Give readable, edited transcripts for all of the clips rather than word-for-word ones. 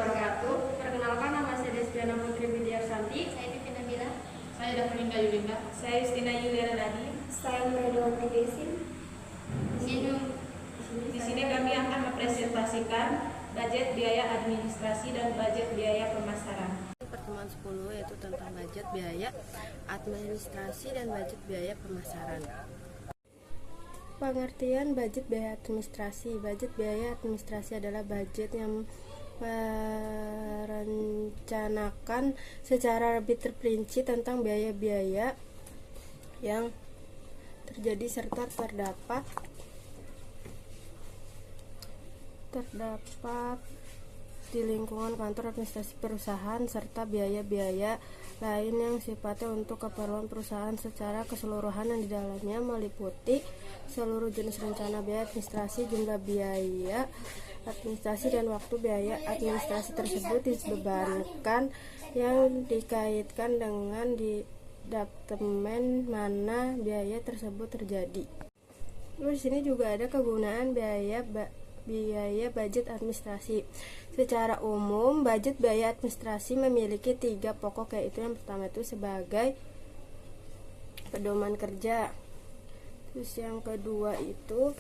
wabarakatuh. Perkenalkan, nama saya Desdiana Putri Widiarsanti. Saya Vivi Nabila. Saya Dafarinda Yulinda. Saya Justina Yuliana Nadi. Saya Medawati Desin. Di sini kami akan mempresentasikan budget biaya administrasi dan budget biaya pemasaran. Pertemuan 10 yaitu tentang budget biaya administrasi dan budget biaya pemasaran. Pengertian budget biaya administrasi. Budget biaya administrasi adalah budget yang merencanakan secara lebih terperinci tentang biaya-biaya yang terjadi serta terdapat di lingkungan kantor administrasi perusahaan serta biaya-biaya lain yang sifatnya untuk keperluan perusahaan secara keseluruhan, yang di dalamnya meliputi seluruh jenis rencana biaya administrasi, jumlah biaya administrasi dan waktu biaya administrasi tersebut dibebankan yang dikaitkan dengan di departemen mana biaya tersebut terjadi. Di sini juga ada kegunaan biaya budget administrasi. Secara umum, budget biaya administrasi memiliki 3 pokok, yaitu yang pertama itu sebagai pedoman kerja. Terus yang kedua itu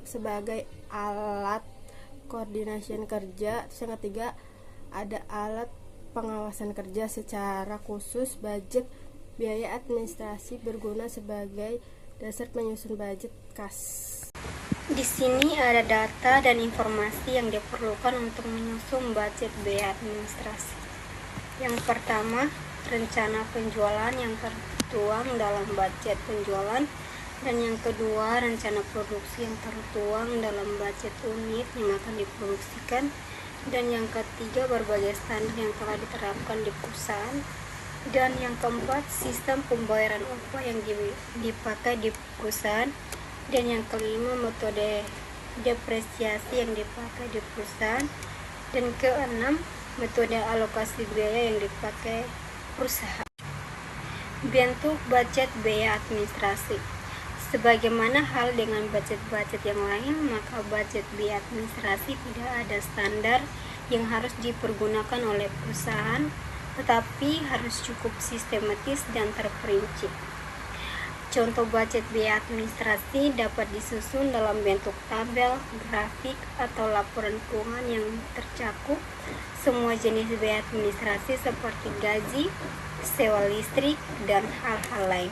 sebagai alat koordinasi kerja. Terus yang ketiga ada alat pengawasan kerja. Secara khusus, budget biaya administrasi berguna sebagai dasar penyusun budget kas. Di sini ada data dan informasi yang diperlukan untuk menyusun budget biaya administrasi. Yang pertama, rencana penjualan yang tertuang dalam budget penjualan, dan yang kedua, rencana produksi yang tertuang dalam budget unit yang akan diproduksikan, dan yang ketiga, berbagai standar yang telah diterapkan di perusahaan, dan yang keempat, sistem pembayaran upah yang dipakai di perusahaan, dan yang kelima, metode depresiasi yang dipakai di perusahaan, dan keenam, metode alokasi biaya yang dipakai perusahaan. Bentuk budget biaya administrasi. Sebagaimana hal dengan budget-budget yang lain, maka budget biaya administrasi tidak ada standar yang harus dipergunakan oleh perusahaan, tetapi harus cukup sistematis dan terperinci. Contoh budget biaya administrasi dapat disusun dalam bentuk tabel, grafik, atau laporan keuangan yang tercakup semua jenis biaya administrasi seperti gaji, sewa listrik, dan hal-hal lain.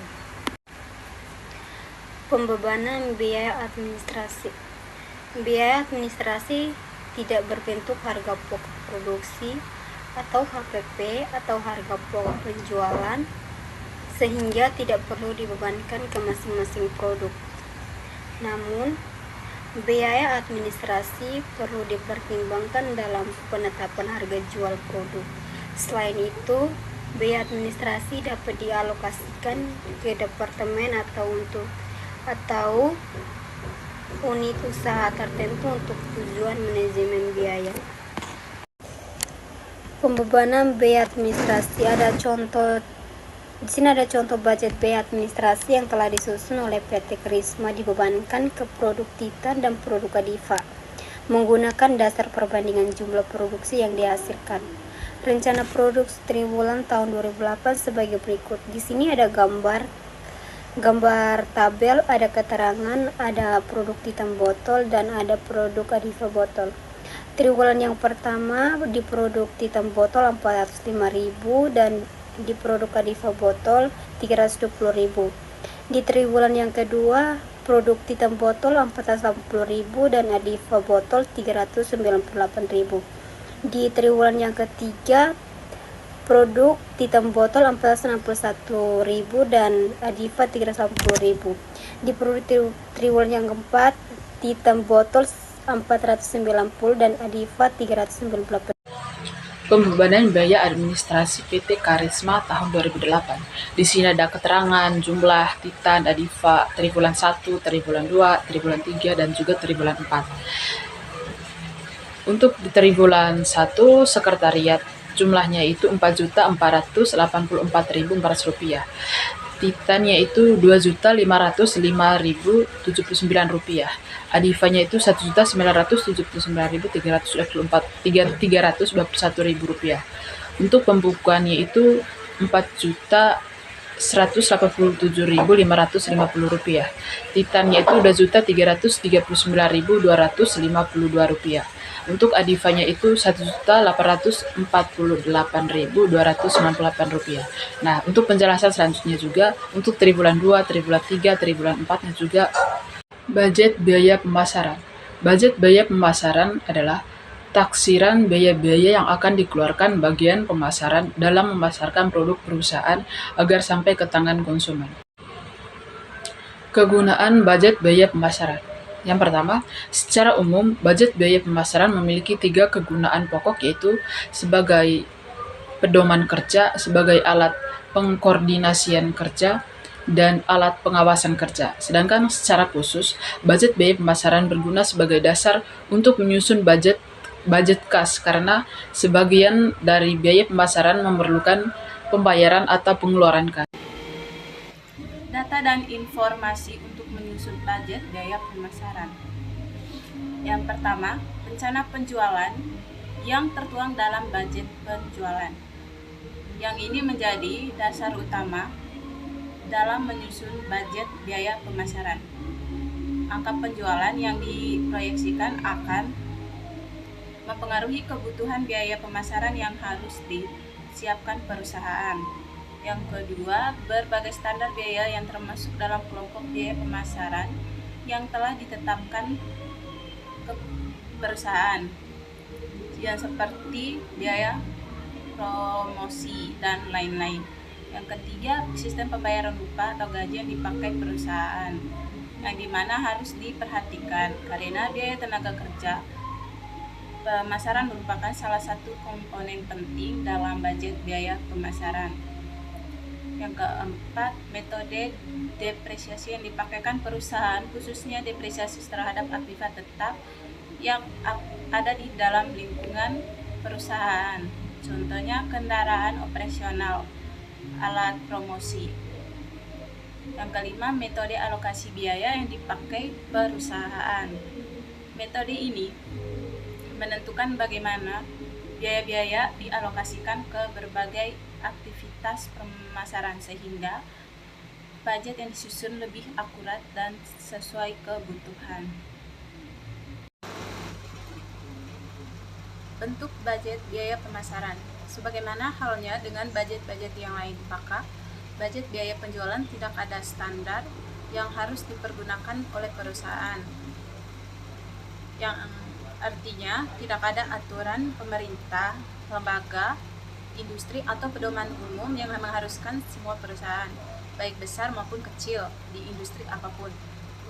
Pembebanan biaya administrasi. Biaya administrasi tidak berbentuk harga pokok produksi atau HPP atau harga pokok penjualan, sehingga tidak perlu dibebankan ke masing-masing produk. Namun, biaya administrasi perlu dipertimbangkan dalam penetapan harga jual produk. Selain itu, biaya administrasi dapat dialokasikan ke departemen atau unit usaha tertentu untuk tujuan manajemen biaya. Pembebanan biaya administrasi. Di sini ada contoh budget biaya administrasi yang telah disusun oleh PT Krisma dibebankan ke produk Titan dan produk Adifa menggunakan dasar perbandingan jumlah produksi yang dihasilkan. Rencana produksi triwulan tahun 2008 sebagai berikut. Di sini ada gambar tabel, ada keterangan, ada produk Titan botol dan ada produk Adifa botol. Triwulan yang pertama di produk Titan botol 405.000 dan di produk Adifa botol 320.000. Di triwulan yang kedua, produk Titan botol 480.000 dan Adifa botol 398.000. Di triwulan yang ketiga, produk Titan botol 461.000 dan Adifa 380.000. Di triwulan yang keempat, Titan botol 490 dan Adifa 398. Pembebanan biaya administrasi PT Karisma tahun 2008. Di sini ada keterangan jumlah Titan, Adifa, triwulan 1, triwulan 2, triwulan 3, dan juga triwulan 4. Untuk di triwulan 1, sekretariat jumlahnya itu Rp4.484.400. Titan yaitu Rp2.505.079, Adivanya itu Rp1.979.321. Untuk pembukuannya itu Rp4.187.550. Titannya itu Rp2.339.252. Untuk Adivanya itu Rp1.848.298. Nah, untuk penjelasan selanjutnya juga untuk triwulan 2, triwulan 3, triwulan 4 dan juga budget biaya pemasaran. Budget biaya pemasaran adalah taksiran biaya-biaya yang akan dikeluarkan bagian pemasaran dalam memasarkan produk perusahaan agar sampai ke tangan konsumen. Kegunaan budget biaya pemasaran. Yang pertama, secara umum, budget biaya pemasaran memiliki 3 kegunaan pokok, yaitu sebagai pedoman kerja, sebagai alat pengkoordinasian kerja, dan alat pengawasan kerja. Sedangkan secara khusus, budget biaya pemasaran berguna sebagai dasar untuk menyusun budget kas, karena sebagian dari biaya pemasaran memerlukan pembayaran atau pengeluaran kas. Data dan informasi untuk menyusun budget biaya pemasaran. Yang pertama, rencana penjualan yang tertuang dalam budget penjualan. Yang ini menjadi dasar utama dalam menyusun budget biaya pemasaran. Angka penjualan yang diproyeksikan akan mempengaruhi kebutuhan biaya pemasaran yang harus disiapkan perusahaan. Yang kedua, berbagai standar biaya yang termasuk dalam kelompok biaya pemasaran yang telah ditetapkan ke perusahaan, yang seperti biaya promosi dan lain-lain. Yang ketiga, sistem pembayaran upah atau gaji yang dipakai perusahaan, yang dimana harus diperhatikan karena biaya tenaga kerja pemasaran merupakan salah satu komponen penting dalam budget biaya pemasaran. Yang keempat, metode depresiasi yang dipakaikan perusahaan, khususnya depresiasi terhadap aktivitas tetap yang ada di dalam lingkungan perusahaan. Contohnya kendaraan operasional, alat promosi. Yang kelima, metode alokasi biaya yang dipakai perusahaan. Metode ini menentukan bagaimana biaya-biaya dialokasikan ke berbagai aktivitas pemasaran sehingga budget yang disusun lebih akurat dan sesuai kebutuhan. Bentuk budget biaya pemasaran. Sebagaimana halnya dengan budget-budget yang lain, maka budget biaya penjualan tidak ada standar yang harus dipergunakan oleh perusahaan, yang artinya tidak ada aturan pemerintah, lembaga, industri atau pedoman umum yang mengharuskan semua perusahaan, baik besar maupun kecil di industri apapun,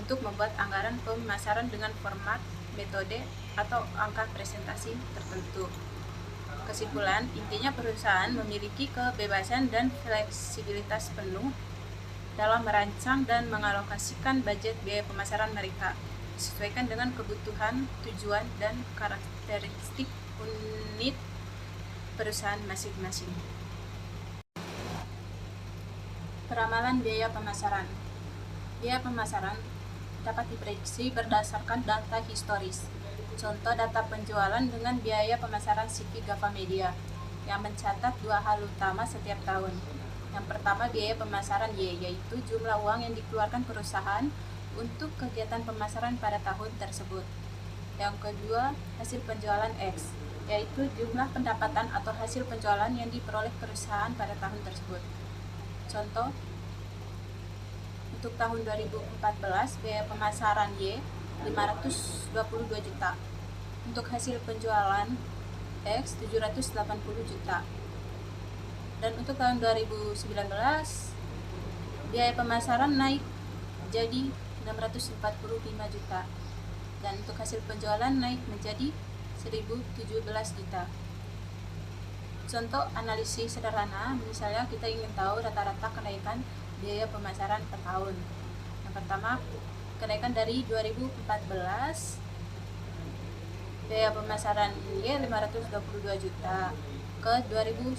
untuk membuat anggaran pemasaran dengan format, metode, atau angka presentasi tertentu. Kesimpulan, intinya perusahaan memiliki kebebasan dan fleksibilitas penuh dalam merancang dan mengalokasikan budget biaya pemasaran mereka, disesuaikan dengan kebutuhan, tujuan, dan karakteristik unit perusahaan masing-masing. Peramalan biaya pemasaran. Biaya pemasaran dapat diprediksi berdasarkan data historis. Contoh data penjualan dengan biaya pemasaran CV GAFA Media yang mencatat 2 hal utama setiap tahun. Yang pertama, biaya pemasaran Y, yaitu jumlah uang yang dikeluarkan perusahaan untuk kegiatan pemasaran pada tahun tersebut. Yang kedua, hasil penjualan X, yaitu jumlah pendapatan atau hasil penjualan yang diperoleh perusahaan pada tahun tersebut. Contoh, untuk tahun 2014, biaya pemasaran Y 522 juta. Untuk hasil penjualan X 780 juta. Dan untuk tahun 2019, biaya pemasaran naik jadi 645 juta. Dan untuk hasil penjualan naik menjadi 1017 juta. Contoh analisis sederhana, misalnya kita ingin tahu rata-rata kenaikan biaya pemasaran per tahun. Yang pertama, kenaikan dari 2014 biaya pemasaran Y 522 juta ke 2019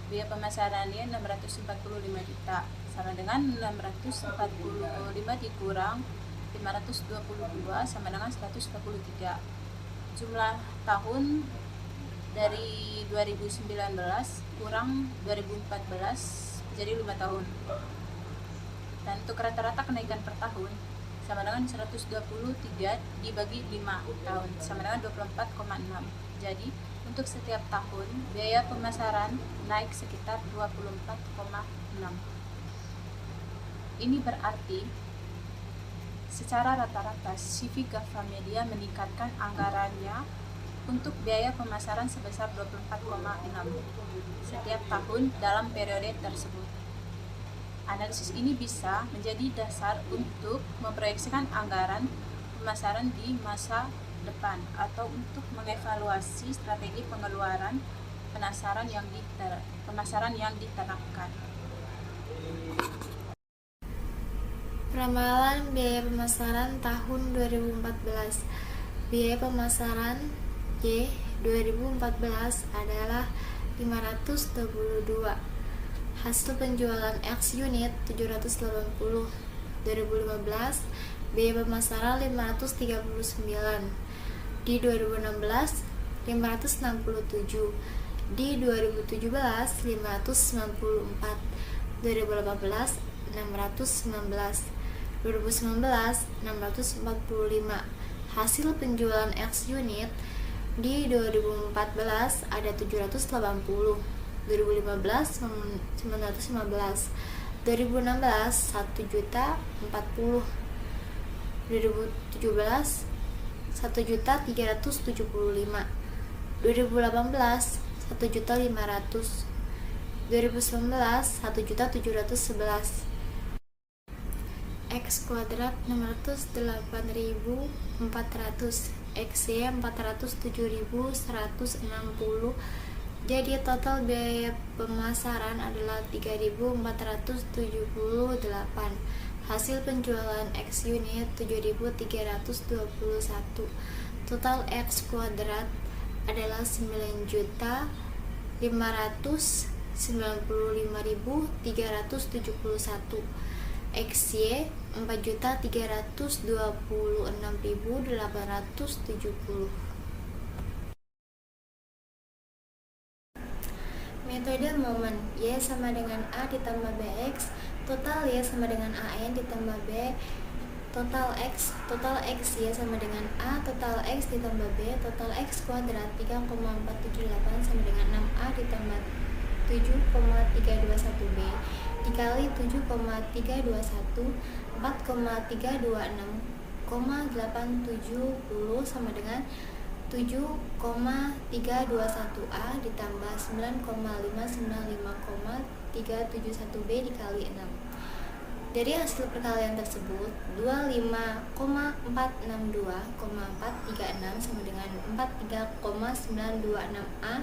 biaya pemasarannya 645 juta, sama dengan 645 dikurang 522 sama dengan 143. Jumlah tahun dari 2019 kurang 2014 jadi 5 tahun. Dan untuk rata-rata kenaikan per tahun sama dengan 123 dibagi 5 tahun sama dengan 24,6. Jadi untuk setiap tahun biaya pemasaran naik sekitar 24,6. Ini berarti secara rata-rata CV Gava Media meningkatkan anggarannya untuk biaya pemasaran sebesar 24,6 setiap tahun dalam periode tersebut. Analisis ini bisa menjadi dasar untuk memproyeksikan anggaran pemasaran di masa depan atau untuk mengevaluasi strategi pengeluaran pemasaran yang diterapkan. Ramalan biaya pemasaran tahun 2014. Biaya pemasaran Y 2014 adalah 522. Hasil penjualan X unit 780. 2015 biaya pemasaran 539. Di 2016 567. Di 2017 594. 2018 619. 2019 645. Hasil penjualan X unit di 2014 ada 780. 2015 915. 2016 1.040. 2017 1.375. 2018 1.500. 2019 1.711. X kuadrat 608.400. XY 407.160. Jadi total biaya pemasaran adalah 3.478. Hasil penjualan X unit 7.321. Total X kuadrat adalah 9.595.371. XY 4.326.870. Metode momen. Y sama dengan A ditambah BX. Total Y sama dengan AN ditambah B. Total X Y sama dengan A. Total X ditambah B. Total X kuadrat 3,478 sama dengan 6A ditambah 7,321B dikali 7,321 4,326,870 sama dengan 7,321A ditambah 9,595,371B dikali 6. Dari hasil perkalian tersebut 25,462,436 sama dengan 43,926A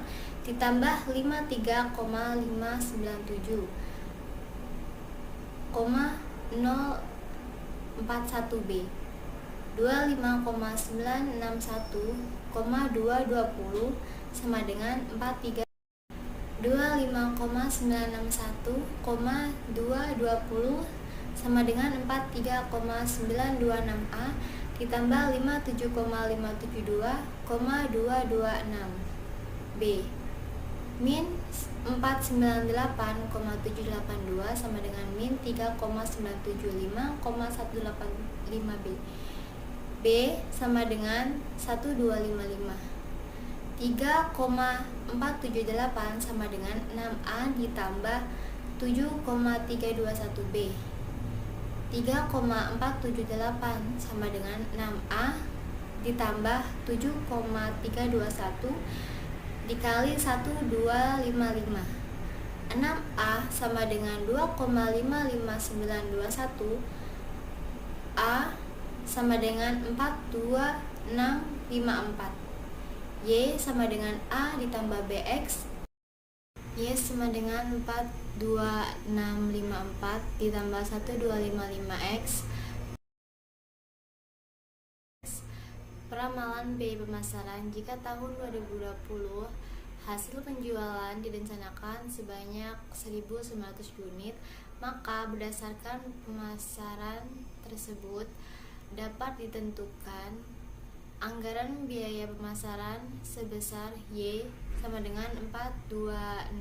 ditambah 53,597,041B 25,961,220 sama dengan 25,961,220 sama dengan 43,926A ditambah 57,572,226B min 498,782 sama dengan min 3,975,185B. B sama dengan 1255. 3,478 sama dengan 6A ditambah 7,321B. 3,478 sama dengan 6A ditambah 7,321 dikali 1255. 6A sama dengan 2,55921. A sama dengan 42654. Y sama dengan A ditambah BX. Y sama dengan 42654 ditambah 1255X. Peramalan biaya pemasaran jika tahun 2020 Hasil penjualan direncanakan sebanyak 1.900 unit, maka berdasarkan pemasaran tersebut dapat ditentukan anggaran biaya pemasaran sebesar Y sama dengan 42654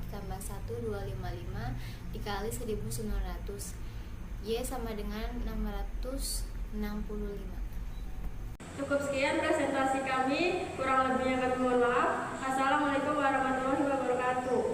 tambah 1255 dikali 1.900. Y sama dengan 665. Cukup sekian presentasi kami, kurang lebihnya kami mohon maaf. Assalamualaikum warahmatullahi wabarakatuh.